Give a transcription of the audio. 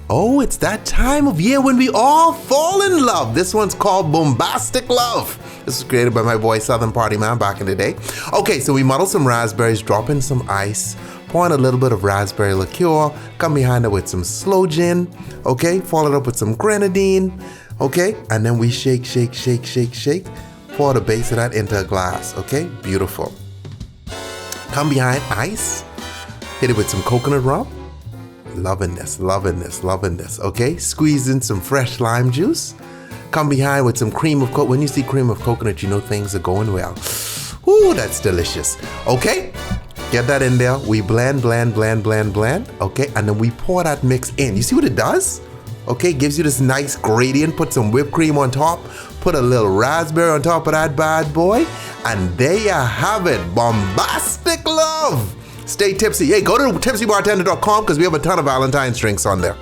Oh, it's that time of year when we all fall in love. This one's called Bombastic Love. This was created by my boy Southern Party Man back in the day. Okay, so we muddle some raspberries, drop in some ice, pour in a little bit of raspberry liqueur, come behind it with some slow gin, okay? Follow it up with some grenadine, okay? And then we shake, shake, shake, shake, shake. Pour the base of that into a glass, okay? Beautiful. Come behind ice, hit it with some coconut rum. Loving this, loving this, loving this, okay? Squeeze in some fresh lime juice. Come behind with some cream of coconut. When you see cream of coconut, you know things are going well. Ooh, that's delicious. Okay, get that in there. We blend, blend, blend, blend, blend, okay? And then we pour that mix in. You see what it does? Okay, gives you this nice gradient. Put some whipped cream on top. Put a little raspberry on top of that bad boy. And there you have it, Bombastic Love. Stay tipsy. Hey, go to tipsybartender.com because we have a ton of Valentine's drinks on there.